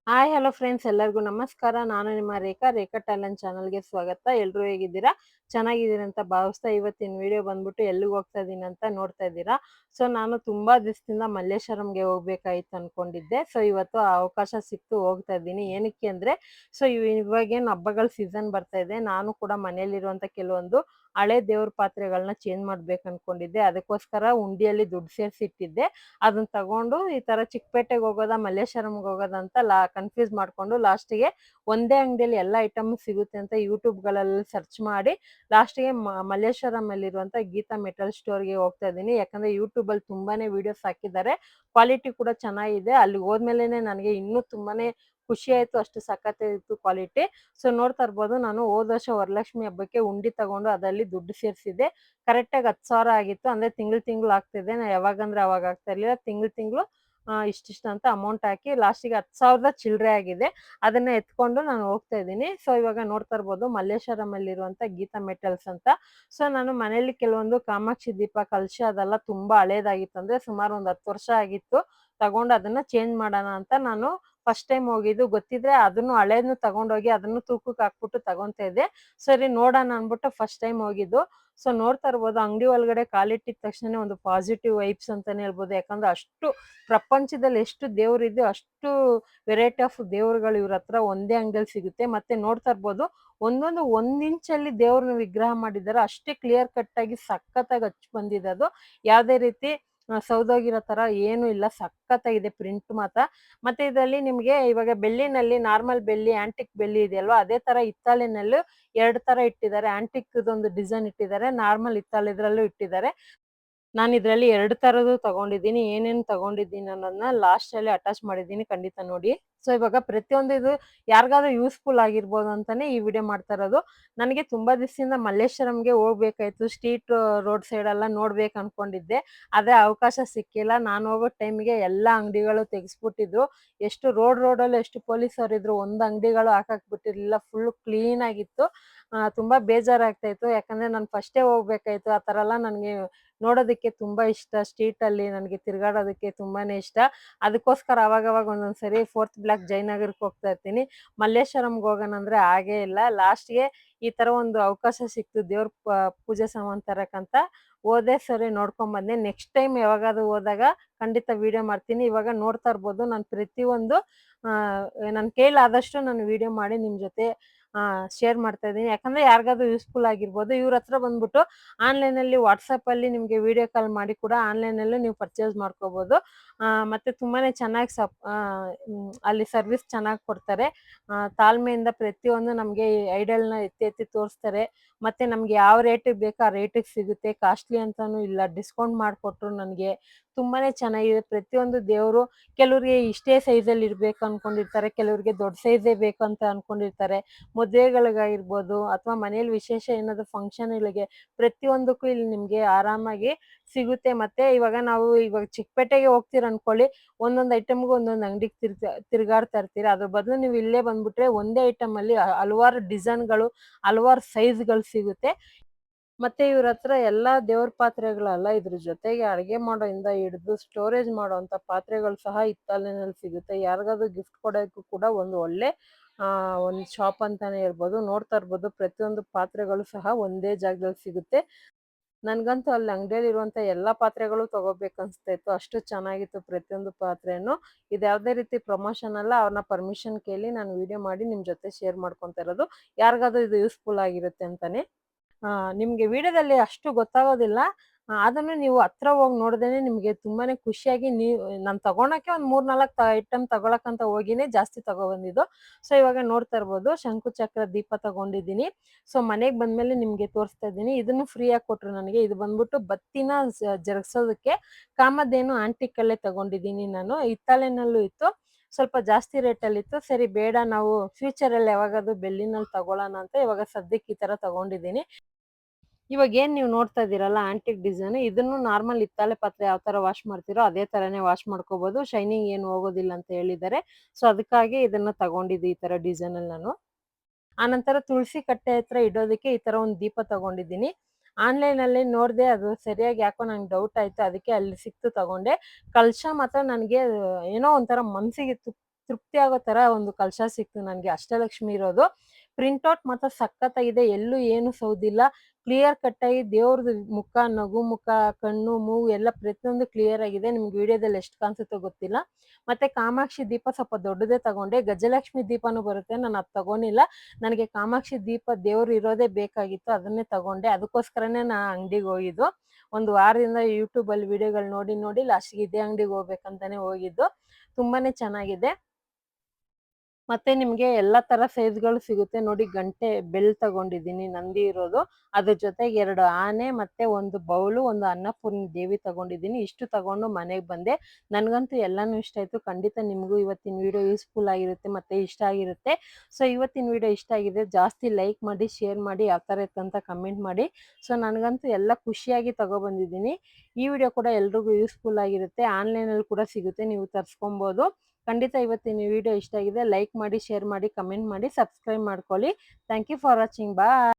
Hi hello friends, ಎಲ್ಲರಿಗೂ ನಮಸ್ಕಾರ. ನಾನು ನಿಮ್ಮ ರೇಖಾ ಟ್ಯಾಲೆಂಟ್ ಚಾನಲ್ಗೆ ಸ್ವಾಗತ. ಎಲ್ಲರೂ ಹೇಗಿದ್ದೀರಾ? ಚೆನ್ನಾಗಿದ್ದೀರಾ ಅಂತ ಭಾವಿಸ್ತಾ ಇವತ್ತಿನ ವಿಡಿಯೋ ಬಂದ್ಬಿಟ್ಟು ಎಲ್ಲಿಗೆ ಹೋಗ್ತಾ ಇದ್ದೀನಿ ಅಂತ ನೋಡ್ತಾ ಇದ್ದೀರಾ. ಸೊ ನಾನು ತುಂಬಾ ದಿವಸದಿಂದ ಮಲ್ಲೇಶ್ವರಂಗೆ ಹೋಗ್ಬೇಕಾಗಿತ್ತು ಅನ್ಕೊಂಡಿದ್ದೆ. ಸೊ ಇವತ್ತು ಆ ಅವಕಾಶ ಸಿಕ್ತು, ಹೋಗ್ತಾ ಇದ್ದೀನಿ. ಏನಕ್ಕೆ ಅಂದ್ರೆ ಇವಾಗೇನು ಹಬ್ಬಗಳ ಸೀಸನ್ ಬರ್ತಾ ಇದೆ. ನಾನು ಕೂಡ ಮನೆಯಲ್ಲಿರುವಂತ ಕೆಲವೊಂದು ಹಳೆ ದೇವ್ರ ಪಾತ್ರೆಗಳನ್ನ ಚೇಂಜ್ ಮಾಡ್ಬೇಕು ಅನ್ಕೊಂಡಿದ್ದೆ. ಅದಕ್ಕೋಸ್ಕರ ಉಂಡಿಯಲ್ಲಿ ದುಡ್ಡು ಸೇರಿಸಿಟ್ಟಿದ್ದೆ. ಅದನ್ನ ತಗೊಂಡು ಈ ತರ ಚಿಕ್ಕಪೇಟೆಗೆ ಹೋಗೋದಾ ಮಲ್ಲೇಶ್ವರಂಗೆ ಹೋಗೋದಾ ಅಂತ ಕನ್ಫ್ಯೂಸ್ ಮಾಡ್ಕೊಂಡು ಲಾಸ್ಟಿಗೆ ಒಂದೇ ಅಂಗಡಿಯಲ್ಲಿ ಎಲ್ಲ ಐಟಮ್ ಸಿಗುತ್ತೆ ಅಂತ ಯೂಟ್ಯೂಬ್ಗಳಲ್ಲಿ ಸರ್ಚ್ ಮಾಡಿ ಲಾಸ್ಟಿಗೆ ಮಲ್ಲೇಶ್ವರಂ ಅಲ್ಲಿರುವಂತ ಗೀತಾ ಮೆಟಲ್ ಸ್ಟೋರ್ಗೆ ಹೋಗ್ತಾ ಇದ್ದೀನಿ. ಯಾಕಂದ್ರೆ ಯೂಟ್ಯೂಬ್ ಅಲ್ಲಿ ತುಂಬಾನೇ ವಿಡಿಯೋಸ್ ಹಾಕಿದ್ದಾರೆ, ಕ್ವಾಲಿಟಿ ಕೂಡ ಚೆನ್ನಾಗಿದೆ. ಅಲ್ಲಿ ಹೋದ್ಮೇಲೆನೆ ನನಗೆ ಇನ್ನೂ ತುಂಬಾನೇ ಖುಷಿ ಆಯ್ತು, ಅಷ್ಟು ಸಖತ್ತಾಗಿತ್ತು ಕ್ವಾಲಿಟಿ. ಸೊ ನೋಡ್ತಾ ಇರ್ಬೋದು, ನಾನು ಹೋದ ವರ್ಷ ವರಲಕ್ಷ್ಮಿ ಹಬ್ಬಕ್ಕೆ ಉಂಡಿ ತಗೊಂಡು ಅದರಲ್ಲಿ ದುಡ್ಡು ಸೇರಿಸಿದ್ದೆ. ಕರೆಕ್ಟಾಗಿ 10,000 ಆಗಿತ್ತು. ಅಂದ್ರೆ ತಿಂಗಳು ಆಗ್ತಿದೆ, ನಾ ಯಾವಾಗಂದ್ರೆ ಅವಾಗ ಆಗ್ತಾ ಇರ್ಲಿಲ್ಲ. ತಿಂಗಳು ಇಷ್ಟಿಷ್ಟು ಅಂತ ಅಮೌಂಟ್ ಹಾಕಿ ಲಾಸ್ಟಿಗೆ 10,000 ಚಿಲ್ಲರೆ ಆಗಿದೆ. ಅದನ್ನ ಎತ್ಕೊಂಡು ನಾನು ಹೋಗ್ತಾ ಇದ್ದೀನಿ. ಸೊ ಇವಾಗ ನೋಡ್ತಾ ಇರ್ಬೋದು, ಮಲ್ಲೇಶ್ವರಂ ಅಲ್ಲಿರುವಂತ ಗೀತಾ ಮೆಟಲ್ಸ್ ಅಂತ. ಸೊ ನಾನು ಮನೇಲಿ ಕೆಲವೊಂದು ಕಾಮಾಕ್ಷಿ ದೀಪ, ಕಲಶ ಅದೆಲ್ಲ ತುಂಬಾ ಹಳೇದಾಗಿತ್ತು. ಅಂದ್ರೆ ಸುಮಾರು ಒಂದು 10 ವರ್ಷ ಆಗಿತ್ತು. ತಗೊಂಡು ಅದನ್ನ ಚೇಂಜ್ ಮಾಡೋಣ ಅಂತ ನಾನು ಫಸ್ಟ್ ಟೈಮ್ ಹೋಗಿದ್ದು. ಗೊತ್ತಿದ್ರೆ ಅದನ್ನು ಹಳೇದ್ನು ತಗೊಂಡೋಗಿ ಅದನ್ನು ತೂಕಕ್ಕೆ ಹಾಕ್ಬಿಟ್ಟು ತಗೊಂತಾ ಇದ್ದೆ. ಸರಿ ನೋಡೋಣ ಅನ್ಬಿಟ್ಟು ಫಸ್ಟ್ ಟೈಮ್ ಹೋಗಿದ್ದು. ಸೊ ನೋಡ್ತಾ ಇರ್ಬೋದು, ಅಂಗಡಿ ಒಳಗಡೆ ಕಾಲಿಟ್ಟಿದ ತಕ್ಷಣ ಒಂದು ಪಾಸಿಟಿವ್ ವೈಬ್ಸ್ ಅಂತಾನೆ ಹೇಳ್ಬೋದು. ಯಾಕಂದ್ರೆ ಅಷ್ಟು ಪ್ರಪಂಚದಲ್ಲಿ ಎಷ್ಟು ದೇವ್ರಿದೆ ಅಷ್ಟು ವೆರೈಟಿ ಆಫ್ ದೇವ್ರುಗಳು ಇವ್ರ ಹತ್ರ ಒಂದೇ ಅಂಗಡಿಯಲ್ಲಿ ಸಿಗುತ್ತೆ. ಮತ್ತೆ ನೋಡ್ತಾ ಇರ್ಬೋದು, ಒಂದ್ ಇಂಚಲ್ಲಿ ದೇವ್ರನ್ನ ವಿಗ್ರಹ ಮಾಡಿದ್ದಾರೆ. ಅಷ್ಟೇ ಕ್ಲಿಯರ್ ಕಟ್ ಆಗಿ ಸಖತ್ತಾಗಿ ಹಚ್ಚಿ ಬಂದಿದೆ. ಅದು ಯಾವ್ದೇ ರೀತಿ ಸೌದೋಗಿರೋ ತರ ಏನು ಇಲ್ಲ, ಸಖತ್ತಾಗಿದೆ ಪ್ರಿಂಟ್ ಮಾತ್ರ. ಮತ್ತೆ ಇದರಲ್ಲಿ ನಿಮ್ಗೆ ಇವಾಗ ಬೆಳ್ಳಿನಲ್ಲಿ ನಾರ್ಮಲ್ ಬೆಳ್ಳಿ, ಆಂಟಿಕ್ ಬೆಳ್ಳಿ ಇದೆಯಲ್ವಾ, ಅದೇ ತರ ಹಿತ್ತಾಳೆನಲ್ಲೂ 2 ತರ ಇಟ್ಟಿದ್ದಾರೆ. ಆಂಟಿಕ್‌ದೊಂದು ಡಿಸೈನ್ ಇಟ್ಟಿದ್ದಾರೆ, ನಾರ್ಮಲ್ ಹಿತ್ತಾಳೆದ್ರಲ್ಲೂ ಇಟ್ಟಿದ್ದಾರೆ. ನಾನು ಇದ್ರಲ್ಲಿ 2 ತರದ್ದು ತಗೊಂಡಿದ್ದೀನಿ. ಏನೇನ್ ತಗೊಂಡಿದ್ದೀನಿ ಅನ್ನೋದನ್ನ ಲಾಸ್ಟಲ್ಲಿ ಅಟ್ಯಾಚ್ ಮಾಡಿದ್ದೀನಿ, ಖಂಡಿತ ನೋಡಿ. ಸೊ ಇವಾಗ ಪ್ರತಿಯೊಂದು ಇದು ಯಾರಿಗಾದ್ರೂ ಯೂಸ್‌ಫುಲ್ ಆಗಿರ್ಬೋದು ಅಂತಾನೆ ಈ ವಿಡಿಯೋ ಮಾಡ್ತಾ ಇರೋದು. ನನಗೆ ತುಂಬಾ ದಿವಸದಿಂದ ಮಲ್ಲೇಶ್ವರಂಗೆ ಹೋಗ್ಬೇಕಾಯ್ತು. ರೋಡ್ ಸೈಡ್ ಎಲ್ಲ ನೋಡ್ಬೇಕು ಅನ್ಕೊಂಡಿದ್ದೆ. ಆದ್ರೆ ಅವಕಾಶ ಸಿಕ್ಕಿಲ್ಲ. ನಾನು ಹೋಗೋ ಟೈಮಿಗೆ ಎಲ್ಲಾ ಅಂಗಡಿಗಳು ತೆಗೆಸ್ಬಿಟ್ಟಿದ್ರು. ಎಷ್ಟು ರೋಡಲ್ಲಿ ಎಷ್ಟು ಪೊಲೀಸರಿದ್ರು, ಒಂದು ಅಂಗಡಿಗಳು ಹಾಕಕ್ ಬಿಟ್ಟಿರ್ಲಿಲ್ಲ. ಫುಲ್ ಕ್ಲೀನ್ ಆಗಿತ್ತು. ತುಂಬಾ ಬೇಜಾರಾಗ್ತಾ ಇತ್ತು. ಯಾಕಂದ್ರೆ ನಾನು ಫಸ್ಟೇ ಹೋಗ್ಬೇಕಾಯ್ತು. ಆ ತರ ಎಲ್ಲ ನನಗೆ ನೋಡೋದಕ್ಕೆ ತುಂಬಾ ಇಷ್ಟ. ಸ್ಟ್ರೀಟಲ್ಲಿ ನನಗೆ ತಿರುಗಾಡೋದಕ್ಕೆ ತುಂಬಾನೇ ಇಷ್ಟ. ಅದಕ್ಕೋಸ್ಕರ ಅವಾಗವಾಗ ಒಂದೊಂದ್ಸರಿ ಫೋರ್ತ್ ಬ್ಲಾಕ್ ಜಯನಗರಕ್ಕೆ ಹೋಗ್ತಾ ಇರ್ತೀನಿ. ಮಲ್ಲೇಶ್ವರಂಗೆ ಹೋಗೋಣ ಅಂದ್ರೆ ಆಗೇ ಇಲ್ಲ. ಲಾಸ್ಟ್‌ಗೆ ಈ ತರ ಒಂದು ಅವಕಾಶ ಸಿಕ್ತು ದೇವ್ರ ಪೂಜೆ ಸಾಮಾನು ತರಕ್ಕಂತ. ಹೋದೆ, ಸರಿ ನೋಡ್ಕೊಂಡ್ ಬಂದೆ. ನೆಕ್ಸ್ಟ್ ಟೈಮ್ ಯಾವಾಗಾದ್ರೂ ಹೋದಾಗ ಖಂಡಿತ ವಿಡಿಯೋ ಮಾಡ್ತೀನಿ. ಇವಾಗ ನೋಡ್ತಾ ಇರ್ಬೋದು, ನಾನು ಪ್ರತಿಯೊಂದು ನನ್ನ ಕೈಲಾದಷ್ಟು ನಾನು ವಿಡಿಯೋ ಮಾಡಿ ನಿಮ್ ಜೊತೆ ಶೇರ್ ಮಾಡ್ತಾ ಇದ್ದೀನಿ. ಯಾಕಂದ್ರೆ ಯಾರಿಗಾದ್ರೂ ಯೂಸ್‌ಫುಲ್ ಆಗಿರ್ಬೋದು. ಇವ್ರ ಹತ್ರ ಬಂದ್ಬಿಟ್ಟು ಆನ್‌ಲೈನಲ್ಲಿ ವಾಟ್ಸಪ್ಪಲ್ಲಿ ನಿಮಗೆ ವಿಡಿಯೋ ಕಾಲ್ ಮಾಡಿ ಕೂಡ ಆನ್‌ಲೈನಲ್ಲೂ ನೀವು ಪರ್ಚೇಸ್ ಮಾಡ್ಕೋಬೋದು. ಮತ್ತೆ ತುಂಬಾನೇ ಚೆನ್ನಾಗಿ ಅಲ್ಲಿ ಸರ್ವಿಸ್ ಚೆನ್ನಾಗಿ ಕೊಡ್ತಾರೆ. ತಾಳ್ಮೆಯಿಂದ ಪ್ರತಿಯೊಂದು ನಮಗೆ ಐಡಲ್‌ನ ಎತ್ತಿ ಎತ್ತಿ ತೋರಿಸ್ತಾರೆ. ಮತ್ತೆ ನಮ್ಗೆ ಯಾವ ರೇಟಿಗೆ ಬೇಕೋ ಆ ರೇಟಿಗೆ ಸಿಗುತ್ತೆ. ಕಾಸ್ಟ್ಲಿ ಅಂತಾನೂ ಇಲ್ಲ, ಡಿಸ್ಕೌಂಟ್ ಮಾಡಿಕೊಟ್ರು ನನಗೆ. ತುಂಬಾನೇ ಚೆನ್ನಾಗಿದೆ ಪ್ರತಿಯೊಂದು ದೇವರು. ಕೆಲವ್ರಿಗೆ ಇಷ್ಟೇ ಸೈಜಲ್ಲಿ ಇರ್ಬೇಕು ಅನ್ಕೊಂಡಿರ್ತಾರೆ, ಕೆಲವ್ರಿಗೆ ದೊಡ್ಡ ಸೈಜೇ ಬೇಕು ಅಂತ ಅನ್ಕೊಂಡಿರ್ತಾರೆ. ಮದುವೆಗಳಿಗಾಗಿರ್ಬೋದು ಅಥವಾ ಮನೇಲಿ ವಿಶೇಷ ಏನಾದ್ರು ಫಂಕ್ಷನ್‌ಗಳಿಗೆ ಪ್ರತಿಯೊಂದಕ್ಕೂ ಇಲ್ಲಿ ನಿಮ್ಗೆ ಆರಾಮಾಗಿ ಸಿಗುತ್ತೆ. ಮತ್ತೆ ಇವಾಗ ಚಿಕ್ಕಪೇಟೆಗೆ ಹೋಗ್ತೀರ ಅನ್ಕೊಳ್ಳಿ, ಒಂದೊಂದು ಐಟಮ್‌ಗೂ ಒಂದೊಂದು ಅಂಗಡಿಗೆ ತಿರುಗಾಡ್ತಾ ಇರ್ತೀರ. ಅದ್ರ ಬದಲು ನೀವು ಇಲ್ಲೇ ಬಂದ್ಬಿಟ್ರೆ ಒಂದೇ ಐಟಮ್ ಅಲ್ಲಿ ಹಲವಾರು ಡಿಸೈನ್‌ಗಳು, ಹಲವಾರು ಸೈಜ್‌ಗಳು ಸಿಗುತ್ತೆ. ಮತ್ತೆ ಇವ್ರ ಹತ್ರ ಎಲ್ಲಾ ದೇವ್ರ ಪಾತ್ರೆಗಳಲ್ಲ, ಇದ್ರ ಜೊತೆಗೆ ಅಡುಗೆ ಮಾಡೋ ಇಂದ ಹಿಡಿದು ಸ್ಟೋರೇಜ್ ಮಾಡೋಂಥ ಪಾತ್ರೆಗಳು ಸಹ ಹಿತ್ತಾಳೆನಲ್ಲಿ ಸಿಗುತ್ತೆ. ಯಾರಿಗಾದ್ರೂ ಗಿಫ್ಟ್ ಕೊಡೋಕ್ಕೂ ಕೂಡ ಒಂದು ಒಳ್ಳೆ ಒಂದು ಶಾಪ್ ಅಂತಾನೆ ಹೇಳ್ಬೋದು. ನೋಡ್ತಾ ಇರ್ಬೋದು, ಪ್ರತಿಯೊಂದು ಪಾತ್ರೆಗಳು ಸಹ ಒಂದೇ ಜಾಗದಲ್ಲಿ ಸಿಗುತ್ತೆ. ನನ್ಗಂತೂ ಅಲ್ಲಿ ಅಂಗಡಿಯಲ್ಲಿರುವಂಥ ಎಲ್ಲಾ ಪಾತ್ರೆಗಳು ತಗೋಬೇಕು ಅನ್ಸ್ತಾ ಇತ್ತು. ಅಷ್ಟು ಚೆನ್ನಾಗಿತ್ತು ಪ್ರತಿಯೊಂದು ಪಾತ್ರೆನು. ಇದು ಯಾವುದೇ ರೀತಿ ಪ್ರಮೋಷನ್ ಅಲ್ಲ, ಅವ್ರನ್ನ ಪರ್ಮಿಷನ್ ಕೇಳಿ ನಾನು ವಿಡಿಯೋ ಮಾಡಿ ನಿಮ್ ಜೊತೆ ಶೇರ್ ಮಾಡ್ಕೊಂತಾ ಇರೋದು. ಯಾರಿಗಾದ್ರೂ ಇದು ಯೂಸ್‌ಫುಲ್ ಆಗಿರುತ್ತೆ ಅಂತಾನೆ. ನಿಮ್ಗೆ ವಿಡಿಯೋದಲ್ಲಿ ಅಷ್ಟು ಗೊತ್ತಾಗೋದಿಲ್ಲ. ಅದನ್ನು ನೀವು ಹತ್ರ ಹೋಗಿ ನೋಡ್ದೇನೆ ನಿಮ್ಗೆ ತುಂಬಾನೇ ಖುಷಿಯಾಗಿ ನಾನ್ ತಗೊಳಕ್ಕೆ ಒಂದು 3, 4 ಐಟಮ್ ತಗೊಳಕ್ಕಂತ ಹೋಗಿನೇ ಜಾಸ್ತಿ ತಗೊಬಂದಿದ್ದು. ಸೊ ಇವಾಗ ನೋಡ್ತಾ ಇರ್ಬೋದು, ಶಂಕು ಚಕ್ರ ದೀಪ ತಗೊಂಡಿದ್ದೀನಿ. ಸೊ ಮನೆಗೆ ಬಂದ್ಮೇಲೆ ನಿಮ್ಗೆ ತೋರಿಸ್ತಾ ಇದ್ದೀನಿ. ಇದನ್ನು ಫ್ರೀಯಾಗಿ ಕೊಟ್ರು ನನಗೆ. ಇದು ಬಂದ್ಬಿಟ್ಟು ಬತ್ತಿನ ಜರುಗ್ಸೋದಕ್ಕೆ ಕಾಮಧೇನು ಆಂಟಿಕ್ ಅಲ್ಲೇ ತಗೊಂಡಿದ್ದೀನಿ ನಾನು. ಹಿತ್ತಾಳೆನಲ್ಲೂ ಇತ್ತು, ಸ್ವಲ್ಪ ಜಾಸ್ತಿ ರೇಟಲ್ಲಿತ್ತು. ಸರಿ ಬೇಡ, ನಾವು ಫ್ಯೂಚರಲ್ಲಿ ಯಾವಾಗಾದ್ರೂ ಬೆಳ್ಳಿನಲ್ಲಿ ತಗೊಳ್ಳೋಣ ಅಂತ ಇವಾಗ ಸದ್ಯಕ್ಕೆ ಈ ತರ ತಗೊಂಡಿದ್ದೀನಿ. ಇವಾಗ ಏನ್ ನೀವು ನೋಡ್ತಾ ಇದೀರಲ್ಲ ಆಂಟಿಕ್ ಡಿಸೈನ್, ಇದನ್ನು ನಾರ್ಮಲ್ ಹಿತ್ತಾಳೆ ಪಾತ್ರೆ ಯಾವ ತರ ವಾಶ್ ಮಾಡ್ತೀರೋ ಅದೇ ತರನೇ ವಾಶ್ ಮಾಡ್ಕೋಬಹುದು. ಶೈನಿಂಗ್ ಏನು ಹೋಗೋದಿಲ್ಲ ಅಂತ ಹೇಳಿದ್ದಾರೆ. ಸೊ ಅದಕ್ಕಾಗಿ ಇದನ್ನ ತಗೊಂಡಿದ್ದೆ ಈ ತರ ಡಿಸೈನ್ ಅಲ್ಲಿ ನಾನು. ಆನಂತರ ತುಳಸಿ ಕಟ್ಟೆ ಹತ್ರ ಇಡೋದಕ್ಕೆ ಈ ತರ ಒಂದು ದೀಪ ತಗೊಂಡಿದ್ದೀನಿ. ಆನ್ಲೈನ್ ಅಲ್ಲಿ ನೋಡ್ದೆ, ಅದು ಸರಿಯಾಗಿ ಯಾಕೋ ನಂಗೆ ಡೌಟ್ ಆಯ್ತು, ಅದಕ್ಕೆ ಅಲ್ಲಿ ಸಿಕ್ತು ತಗೊಂಡೆ. ಕಲಶ ಮಾತ್ರ ನನಗೆ ಏನೋ ಒಂಥರ ಮನ್ಸಿಗೆ ತೃಪ್ತಿ ಆಗೋ ತರ ಒಂದು ಕಲಶ ಸಿಕ್ತು ನನಗೆ. ಅಷ್ಟಲಕ್ಷ್ಮಿ ಇರೋದು ಪ್ರಿಂಟ್ಔಟ್ ಮಾತ್ರ ಸಖತ್ತಾಗಿದೆ. ಎಲ್ಲೂ ಏನು ಸೌದಿಲ್ಲ, ಕ್ಲಿಯರ್ ಕಟ್ ಆಗಿ ದೇವ್ರದ್ದು ಮುಖ, ನಗು ಮುಖ, ಕಣ್ಣು, ಮೂಗು ಎಲ್ಲ ಪ್ರತಿಯೊಂದು ಕ್ಲಿಯರ್ ಆಗಿದೆ. ನಿಮ್ಗೆ ವಿಡಿಯೋದಲ್ಲಿ ಎಷ್ಟು ಕಾಣಿಸುತ್ತೋ ಗೊತ್ತಿಲ್ಲ. ಮತ್ತೆ ಕಾಮಾಕ್ಷಿ ದೀಪ ಸ್ವಲ್ಪ ದೊಡ್ಡದೇ ತಗೊಂಡೆ. ಗಜಲಕ್ಷ್ಮಿ ದೀಪನೂ ಬರುತ್ತೆ, ನಾನು ಅದು ತಗೊಂಡಿಲ್ಲ. ನನಗೆ ಕಾಮಾಕ್ಷಿ ದೀಪ ದೇವ್ರು ಇರೋದೇ ಬೇಕಾಗಿತ್ತು, ಅದನ್ನೇ ತಗೊಂಡೆ. ಅದಕ್ಕೋಸ್ಕರನೇ ನಾ ಅಂಗಡಿಗೆ ಹೋಗಿದ್ದು. ಒಂದು ವಾರದಿಂದ ಯೂಟ್ಯೂಬ್ ಅಲ್ಲಿ ವಿಡಿಯೋಗಳು ನೋಡಿ ನೋಡಿ ಲಾಸ್ಟ್ಗೆ ಇದೇ ಅಂಗಡಿಗೆ ಹೋಗ್ಬೇಕಂತಾನೆ ಹೋಗಿದ್ದು. ತುಂಬಾನೇ ಚೆನ್ನಾಗಿದೆ. ಮತ್ತೆ ನಿಮ್ಗೆ ಎಲ್ಲಾ ತರ ಸೈಜ್ಗಳು ಸಿಗುತ್ತೆ ನೋಡಿ. ಗಂಟೆ ಬೆಲ್ ತಗೊಂಡಿದ್ದೀನಿ, ನಂದಿ ಇರೋದು. ಅದ್ರ ಜೊತೆಗೆ 2 ಆನೆ ಮತ್ತೆ ಒಂದು ಬೌಲು, ಒಂದು ಅನ್ನಪೂರ್ಣಿ ದೇವಿ ತಗೊಂಡಿದ್ದೀನಿ. ಇಷ್ಟು ತಗೊಂಡು ಮನೆಗೆ ಬಂದೆ. ನನ್ಗಂತೂ ಎಲ್ಲಾನು ಇಷ್ಟ ಆಯ್ತು. ಖಂಡಿತ ನಿಮಗೂ ಇವತ್ತಿನ ವಿಡಿಯೋ ಯೂಸ್ಫುಲ್ ಆಗಿರುತ್ತೆ ಮತ್ತೆ ಇಷ್ಟ ಆಗಿರುತ್ತೆ. ಸೊ ಇವತ್ತಿನ ವಿಡಿಯೋ ಇಷ್ಟ ಆಗಿದೆ ಜಾಸ್ತಿ ಲೈಕ್ ಮಾಡಿ, ಶೇರ್ ಮಾಡಿ, ಯಾವ ತರ ಇತ್ತಂತ ಕಮೆಂಟ್ ಮಾಡಿ. ಸೊ ನನಗಂತೂ ಎಲ್ಲ ಖುಷಿಯಾಗಿ ತಗೊಬಂದಿದ್ದೀನಿ. ಈ ವಿಡಿಯೋ ಕೂಡ ಎಲ್ರಿಗೂ ಯೂಸ್ಫುಲ್ ಆಗಿರುತ್ತೆ. ಆನ್ಲೈನ್ ಅಲ್ಲಿ ಕೂಡ ಸಿಗುತ್ತೆ, ನೀವು ತರಿಸ್ಕೊಬಹುದು. ಖಂಡಿತ ಇವತ್ತಿನ ವಿಡಿಯೋ ಇಷ್ಟ ಆಗಿದೆ ಲೈಕ್ ಮಾಡಿ, ಶೇರ್ ಮಾಡಿ, ಕಮೆಂಟ್ ಮಾಡಿ, ಸಬ್ಸ್ಕ್ರೈಬ್ ಮಾಡ್ಕೊಳ್ಳಿ. Thank you for watching. Bye.